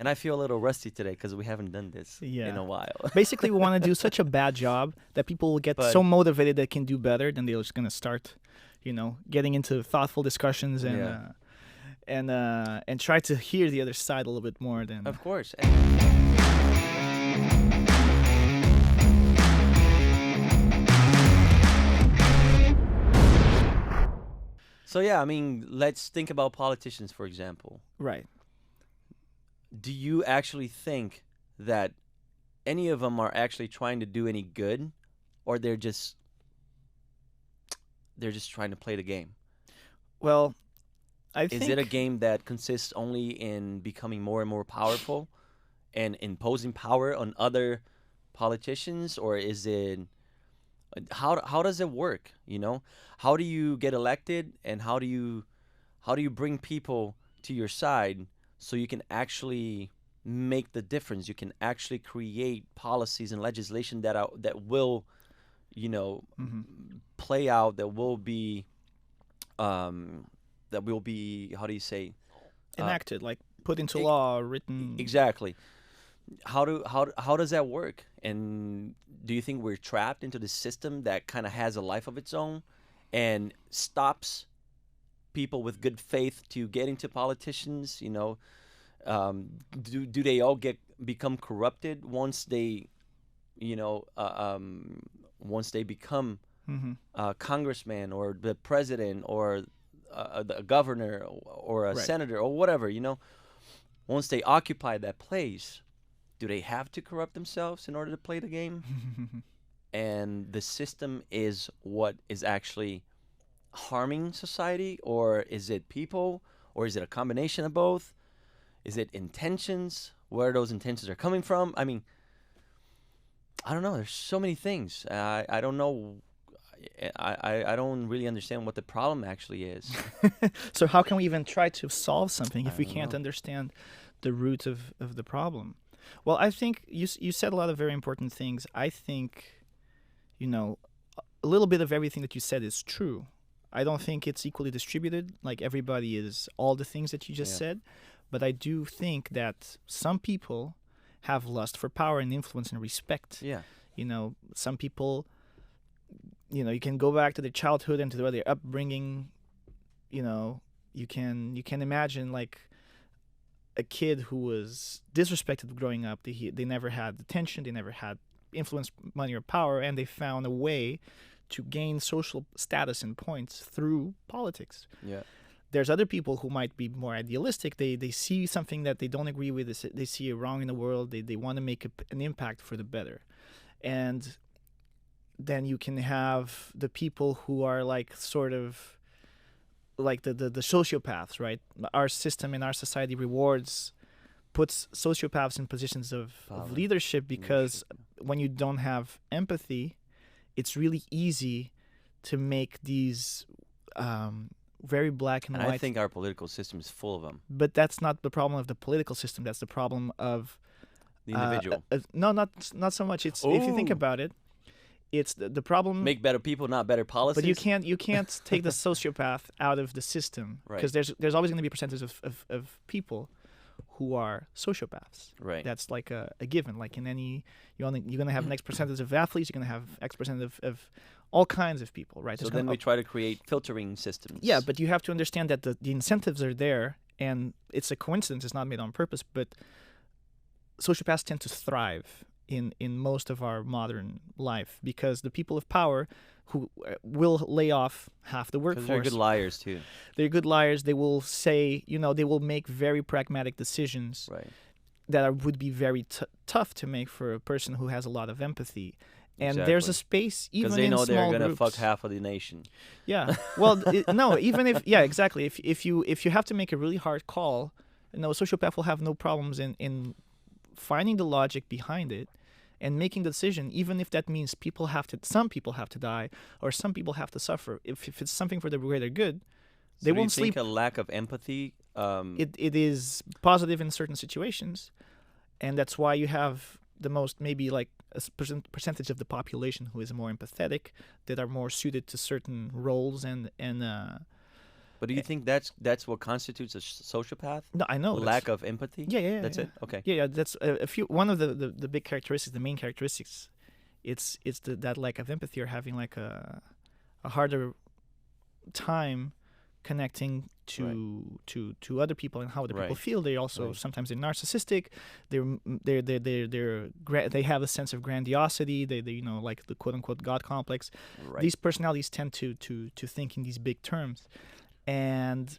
And I feel a little rusty today because we haven't done this in Yeah. a while. Basically, we want to do such a bad job that people will get But so motivated they can do better, then they're just gonna start, getting into thoughtful discussions yeah, and try to hear the other side a little bit more than. of course. So yeah, I mean, let's think about politicians, for example. Right. Do you actually think that any of them are actually trying to do any good, or they're just trying to play the game? Well, I Is it a think. game that consists only in becoming more and more powerful and imposing power on other politicians, or is it how does it work? How do you get elected, and how do you bring people to your side so you can actually make the difference? You can actually create policies and legislation that will you know Hmm. play out, um that will be, how do you say, uh Enacted, like put into e- law, written. exactly. How does that work? And do you think we're trapped into this system that kind of has a life of its own and stops people with good faith to get into politicians? Do they all become corrupted you know uh, um once they become Hmm. congressman or the president or the governor or a Right. senator or whatever? Once they occupy that place, do they have to corrupt themselves in order to play the game? And the system is what is actually harming society, or is it people, or is it a combination of both? Is it intentions? Where those intentions are coming from? I mean, I don't know. There's so many things. I don't know. I don't really understand what the problem actually is. So how can we even try to solve something I if we don't can't know. understand the root of the problem? Well, I think you said a lot of very important things. I think, you know, a little bit of everything that you said is true. I don't think it's equally distributed, like everybody is all the things that you just Yeah. said, but I do think that some people have lust for power and influence and respect. Yeah. Some people, you can go back to their childhood and to their upbringing. you know you can imagine like a kid who was disrespected growing up. They never had attention, they never had influence, money, or power, and they found a way to gain social status and points through politics. Yeah. There's other people who might be more idealistic. They see something that they don't agree with. They see a wrong in the world. They want to make an impact for the better. And then you can have the people who are like sort of like the sociopaths, right? Our system in our society puts sociopaths in positions of Power. leadership because Leadership. when you don't have empathy, it's really easy to make these very black and And I white. think our political system is full of them. But that's not the problem of the political system. That's the problem of The individual. no, not so much. It's if you think Oh, about it, it's the problem. make better people, not better But you policies. can't take the sociopath out of the system Right. because there's always going to be a percentage of people who are sociopaths. Right. That's like a given. Like in any, you're going to have an X percentage of athletes. You're going to have X percent of all kinds of people, right? So There's then gonna, we try to create filtering systems. yeah, but you have to understand that the incentives are there, and it's a coincidence. It's not made on purpose. But sociopaths tend to thrive in most of our modern life because the people of power who will lay off half the Because they're workforce. good liars too. They're good liars. They will say, they will make very pragmatic decisions Right. that would be very tough to make for a person who has a lot of empathy. And there's a Exactly. space Because even they in know they're small gonna groups. fuck half of the nation. Yeah. Well, no. Even if yeah, exactly. If you have to make a really hard call, a sociopath will have no problems in finding the logic behind it and making the decision, even if that means some people have to die or some people have to suffer. If it's something for the greater good, So they do you won't think sleep. a lack of empathy? It is positive in certain situations, and that's why you have the most maybe like a percentage of the population who is more empathetic, that are more suited to certain roles But do you think that's what constitutes a sociopath? No, I know. Lack of empathy? Yeah. That's Yeah. it? Okay. Yeah. That's a few. One of the big characteristics, the main characteristics, it's that lack of empathy, or having like a harder time connecting to other people and how other people feel. They also sometimes they're narcissistic. They have a sense of grandiosity. They like the quote unquote God complex. Right. These personalities tend to think in these big terms, and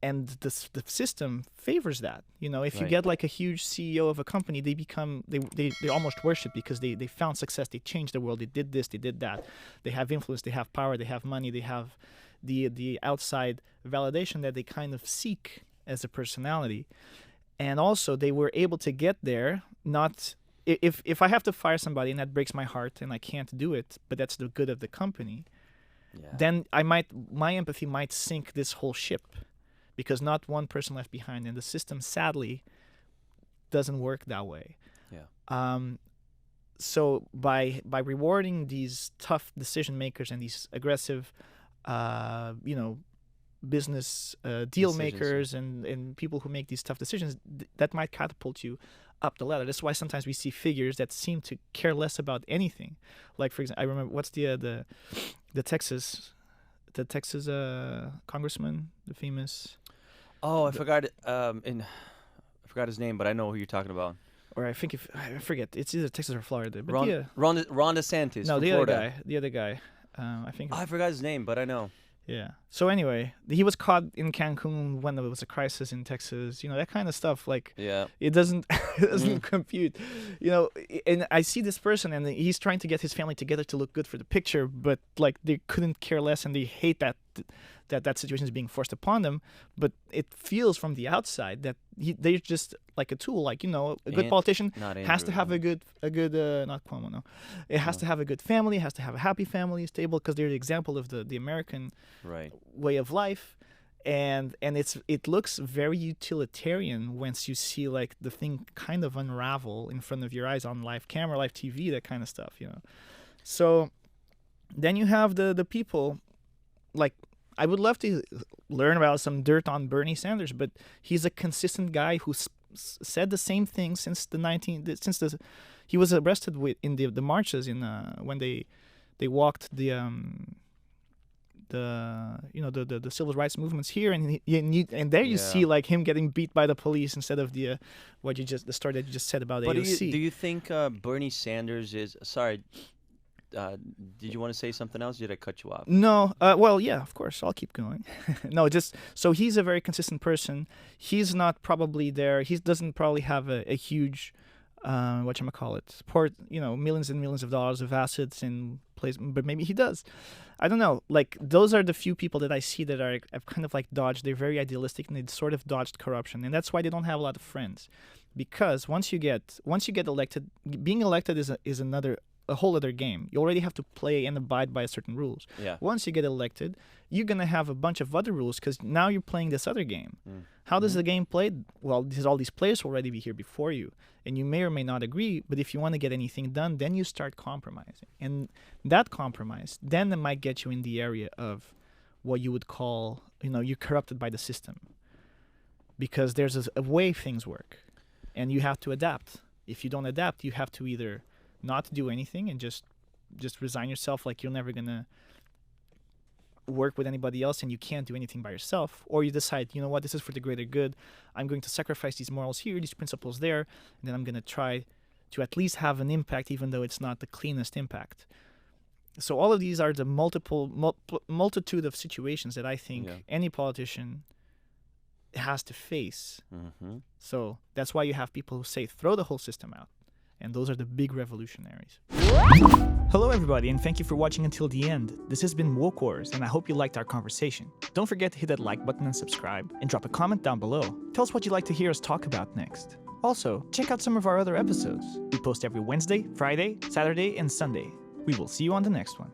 the system favors that. If you get like a huge CEO of a company, they become they almost worship, because they found success. They changed the world. They did this. They did that. They have influence. They have power. They have money. They have the outside validation that they kind of seek as a personality. And also they were able to get there. Not if I have to fire somebody and that breaks my heart and I can't do it, but that's the good of the company, then my empathy might sink this whole ship, because not one person left behind, and the system sadly doesn't work that way. So by rewarding these tough decision makers and these aggressive business deal makers and people who make these tough decisions, that might catapult you up the ladder. That's why sometimes we see figures that seem to care less about anything. Like, for example, I remember, what's the Texas congressman, the famous. Oh, I forgot it. I forgot his name, but I know who you're talking about. Or I forget. It's either Texas or Florida. But Ron DeSantis. No, the Florida. other guy. I think. I forgot his name, but I know. Yeah. So anyway, he was caught in Cancun when there was a crisis in Texas. That kind of stuff. Like, it doesn't compute. And I see this person, and he's trying to get his family together to look good for the picture, but like they couldn't care less, and they hate that situation is being forced upon them. But it feels from the outside that they're just like a tool. Like, a good politician has to have a good not Cuomo, no. It has to have a good family, has to have a happy family, stable, because they're the example of the American way of life. And it looks very utilitarian once you see like the thing kind of unravel in front of your eyes on live camera, live TV, that kind of stuff, So then you have the people, like, I would love to learn about some dirt on Bernie Sanders, but he's a consistent guy who said the same thing since he was arrested in the marches when they walked the civil rights movements here, and there you see like him getting beat by the police instead of the story that you just said about AOC. Do you think Bernie Sanders is sorry? Did you want to say something else? Did I cut you off? No. Well, yeah, of course. I'll keep going. No, just so he's a very consistent person. He's not probably there. He doesn't probably have a huge, millions and millions of dollars of assets in place, but maybe he does. I don't know. Like, those are the few people that I see that have kind of like dodged. They're very idealistic, and they sort of dodged corruption, and that's why they don't have a lot of friends. Because once you get elected, being elected is a whole other game. You already have to play and abide by certain rules. Once you get elected, you're going to have a bunch of other rules, because now you're playing this other game. How does the game play? Well, there's all these players who already be here before you, and you may or may not agree, but if you want to get anything done, then you start compromising. And that compromise, then it might get you in the area of what you would call, you're corrupted by the system. Because there's a way things work, and you have to adapt. If you don't adapt, you have to either not do anything and just resign yourself, like you're never gonna work with anybody else and you can't do anything by yourself, or you decide, this is for the greater good, I'm going to sacrifice these morals here, these principles there, and then I'm going to try to at least have an impact, even though it's not the cleanest impact. So all of these are the multitude of situations that I think any politician has to face. So that's why you have people who say throw the whole system out. And those are the big revolutionaries. Hello everybody, and thank you for watching until the end. This has been Woke Wars, and I hope you liked our conversation. Don't forget to hit that like button and subscribe, and drop a comment down below. Tell us what you'd like to hear us talk about next. Also, check out some of our other episodes. We post every Wednesday, Friday, Saturday, and Sunday. We will see you on the next one.